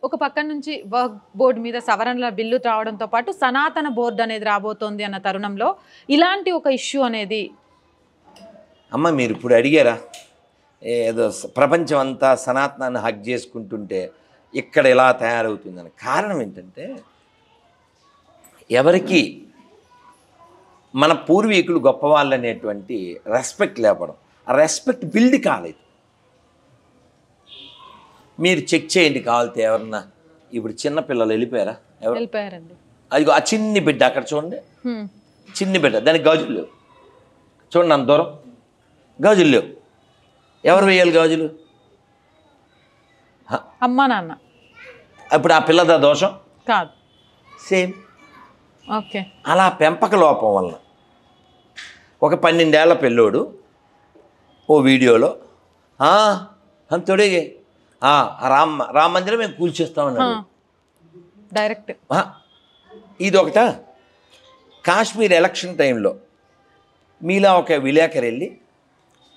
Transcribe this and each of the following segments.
ఒక పక్కన నుంచి వర్క్ బోర్డు మీద సవరణల బిల్లు రావడంతో పాటు సనాతన బోర్డు అనేది రాబోతోంది అన్న తరుణంలో ఇలాంటి ఒక ఇష్యూ అనేది అమ్మ మీరు ఇప్పుడు అడిగారా ఏదో ప్రపంచం అంతా సనాతనాన్ని హక్ చేసుకుంటుంటే ఇక్కడ ఎలా తయారవుతుందని కారణం ఏంటంటే ఎవరికి మన పూర్వీకులు గొప్పవాళ్ళు అనేటువంటి రెస్పెక్ట్ లేపడం ఆ రెస్పెక్ట్ బిల్డ్ కాలేదు మీరు చెక్ చేయండి కావాలితే ఎవరన్నా ఇప్పుడు చిన్నపిల్లలు వెళ్ళిపోయారా ఎవరు వెళ్ళిపోయారండి అదిగో ఆ చిన్ని బిడ్డ అక్కడ చూడండి చిన్ని బిడ్డ దానికి గాజులు లేవు చూడండి అంత దూరం గాజులు లేవు ఎవరు వేయాలి గాజులు అమ్మా నాన్న అప్పుడు ఆ పిల్లదా దోషం కాదు సేమ్ ఓకే అలా పెంపక లోపం వలన ఒక 12 ఏళ్ల పిల్లోడు ఓ వీడియోలో అంతొడే రామ మందిరం మేము కూల్చేస్తామన్నాడు డైరెక్ట్ ఇది ఒకట కాశ్మీర్ ఎలక్షన్ టైంలో మీలా ఒక విలేకరు వెళ్ళి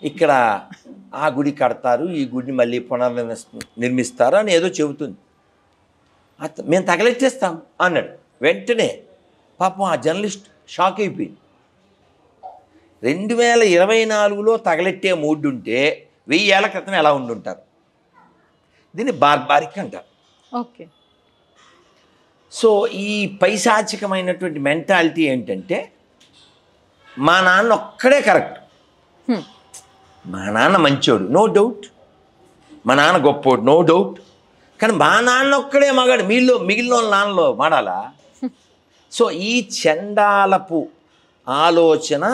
ఇక్కడ ఆ గుడి కడతారు ఈ గుడిని మళ్ళీ నిర్మిస్తారు అని ఏదో చెబుతుంది మేము తగలెట్టేస్తాం అన్నాడు వెంటనే పాపం ఆ జర్నలిస్ట్ షాక్ అయిపోయింది 2024లో తగలెట్టే మూడ్ ఉంటే 1000 ఏళ్ల క్రితం ఎలా ఉండుంటారు దీన్ని బార్బారిక్ అంటారు ఓకే సో ఈ పైశాచికమైనటువంటి మెంటాలిటీ ఏంటంటే మా నాన్న ఒక్కడే కరెక్ట్ మా నాన్న మంచోడు నో డౌట్ మా నాన్న గొప్పోడు నో డౌట్ కానీ మా నాన్న ఒక్కడే మగాడు మిగిలిన నాన్నలో మాడాలా సో ఈ చండాలపు ఆలోచన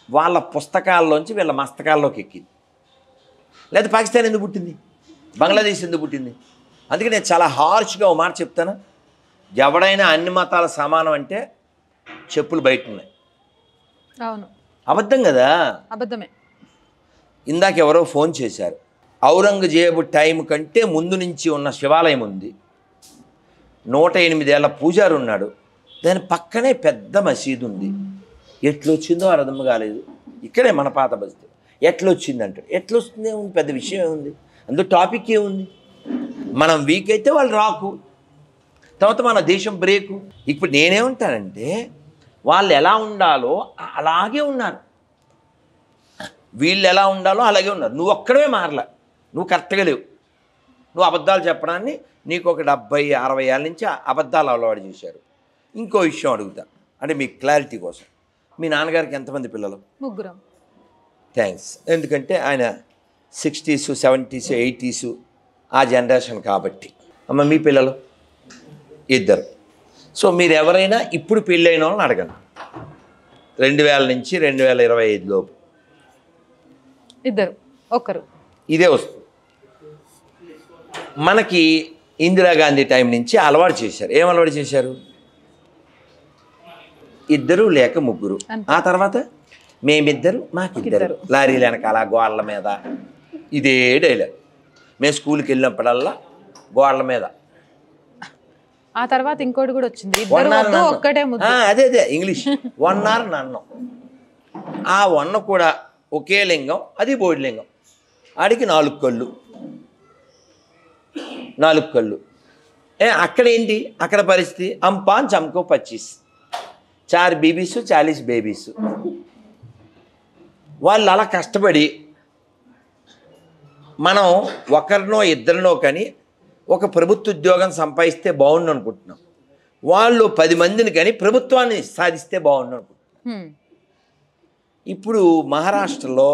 వాళ్ళ పుస్తకాల్లోంచి వీళ్ళ మస్తకాల్లోకి ఎక్కింది లేదా పాకిస్తాన్ ఎందుకు పుట్టింది బంగ్లాదేశ్ ఎందుకు పుట్టింది అందుకే నేను చాలా హార్ష్గా ఓ మాట చెప్తాను ఎవడైనా అన్ని మతాల సమానం అంటే చెప్పులు బయట ఉన్నాయి అవును అబద్ధం కదా అబద్ధమే ఇందాక ఎవరో ఫోన్ చేశారు ఔరంగజేబు టైం కంటే ముందు నుంచి ఉన్న శివాలయం ఉంది 108 ఏళ్ల పూజారి ఉన్నాడు దాని పక్కనే పెద్ద మసీదు ఉంది ఎట్లొచ్చిందో అర్థం కాలేదు ఇక్కడే మన పాత బస్తీ ఎట్లొచ్చిందంటే ఎట్లొస్తుంది ఏముంది పెద్ద విషయం ఏముంది అందులో టాపిక్ ఏముంది మనం వీక్ అయితే వాళ్ళు రాకు తర్వాత మన దేశం బ్రేకు ఇప్పుడు నేనేమంటానంటే వాళ్ళు ఎలా ఉండాలో అలాగే ఉన్నారు వీళ్ళు ఎలా ఉండాలో అలాగే ఉన్నారు నువ్వు ఒక్కడే మారలా నువ్వు కరెక్ట్గా లేవు నువ్వు అబద్ధాలు చెప్పడాన్ని నీకు ఒక 70-60 ఏళ్ళ నుంచి అబద్ధాలు అలవాటు చేశారు ఇంకో విషయం అడుగుతా అంటే మీకు క్లారిటీ కోసం మీ నాన్నగారికి ఎంతమంది పిల్లలు ముగ్గురం థ్యాంక్స్ ఎందుకంటే ఆయన 60s 70s 80s ఆ జనరేషన్ కాబట్టి అమ్మ మీ పిల్లలు ఇద్దరు సో మీరు ఎవరైనా ఇప్పుడు పెళ్ళైన వాళ్ళని అడగండి 2000 నుంచి 2025 లోపు ఇద్దరు ఒకరు ఇదే వస్తుంది మనకి ఇందిరాగాంధీ టైం నుంచి అలవాటు చేశారు ఏం అలవాటు చేశారు ఇద్దరు లేక ముగ్గురు ఆ తర్వాత మేమిద్దరు మాకిద్దరు లారీలు వెనకాల గోళ్ళ మీద ఇదే డైలాగ్ మేము స్కూల్కి వెళ్ళినప్పుడల్లా గోళ్ళ మీద ఆ తర్వాత ఇంకోటి కూడా వచ్చింది ఒక్కటే అదే ఇంగ్లీష్ 1 hour నన్నం ఆ 1 కూడా ఒకే లింగం అది బోడి లింగం ఆడికి 4 కళ్ళు అక్కడ ఏంటి అక్కడ పరిస్థితి అంపాన్ చమ్కో 25 4 బీబీసు 40 బేబీసు వాళ్ళు అలా కష్టపడి మనం ఒకరినో ఇద్దరినో కానీ ఒక ప్రభుత్వ ఉద్యోగం సంపాదిస్తే బాగుండు అనుకుంటున్నాం వాళ్ళు 10 మందిని కానీ ప్రభుత్వాన్ని సాధిస్తే బాగుండు అనుకుంటున్నాం ఇప్పుడు మహారాష్ట్రలో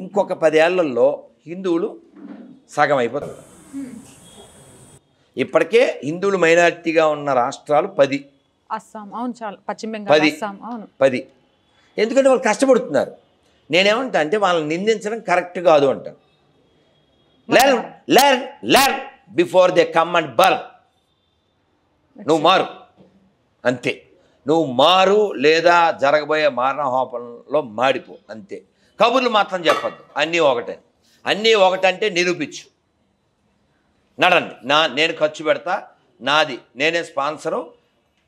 ఇంకొక 10 ఏళ్లలో హిందువులు సగం అయిపోతారు ఇప్పటికే హిందువులు మైనారిటీగా ఉన్న రాష్ట్రాలు 10 అస్సాం అవును చాలా పశ్చిమ బెంగాల్ అస్సాం అవును 10 ఎందుకంటే వాళ్ళు కష్టపడుతున్నారు నేనేమంటా అంటే వాళ్ళని నిందించడం కరెక్ట్ కాదు అంటాను learn before they come and burn నువ్వు మారు అంతే నువ్వు మారు లేదా జరగబోయే మారణహోపంలో మాడిపో అంతే కబుర్లు మాత్రం చెప్పద్దు అన్నీ ఒకటంటే నిరూపించు నడండి నేను ఖర్చు పెడతా నాది నేనే స్పాన్సరు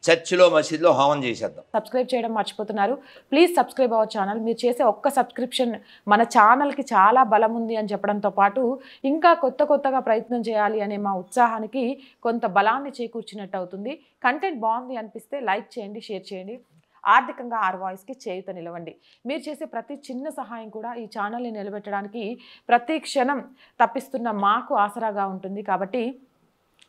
చర్చిలో మసీదులో హోమం చేసేద్దాం. సబ్స్క్రైబ్ చేయడం మర్చిపోతున్నారు. Please subscribe our channel. మీరు చేసే ఒక్క సబ్స్క్రిప్షన్ మన ఛానల్కి చాలా బలం ఉంది అని చెప్పడంతో పాటు ఇంకా కొత్తగా ప్రయత్నం చేయాలి అనే మా ఉత్సాహానికి కొంత బలాన్ని చేకూర్చినట్టు అవుతుంది. కంటెంట్ బాగుంది అనిపిస్తే లైక్ చేయండి, షేర్ చేయండి. ఆర్థికంగా ఆర్ వాయిస్కి చేయూత నిలవండి. మీరు చేసే ప్రతి చిన్న సహాయం కూడా ఈ ఛానల్ని నిలబెట్టడానికి ప్రతి క్షణం తప్పిస్తున్న మాకు ఆసరాగా ఉంటుంది. కాబట్టి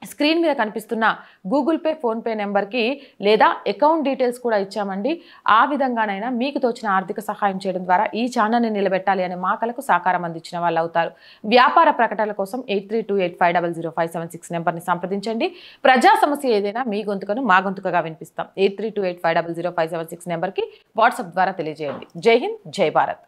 స్క్రీన్ మీద కనిపిస్తున్న గూగుల్ పే, ఫోన్పే నెంబర్కి లేదా అకౌంట్ డీటెయిల్స్ కూడా ఇచ్చామండి. ఆ విధంగానైనా మీకు తోచిన ఆర్థిక సహాయం చేయడం ద్వారా ఈ ఛానల్ని నిలబెట్టాలి అనే మా కలకు సహకారం అందించిన వాళ్ళు అవుతారు. వ్యాపార ప్రకటనల కోసం 8328500576 నెంబర్ని సంప్రదించండి. ప్రజా సమస్య ఏదైనా మీ గొంతుకను మా గొంతుకగా వినిపిస్తాం. 8328500576 నెంబర్కి వాట్సాప్ ద్వారా తెలియజేయండి. జై హింద్, జై భారత్.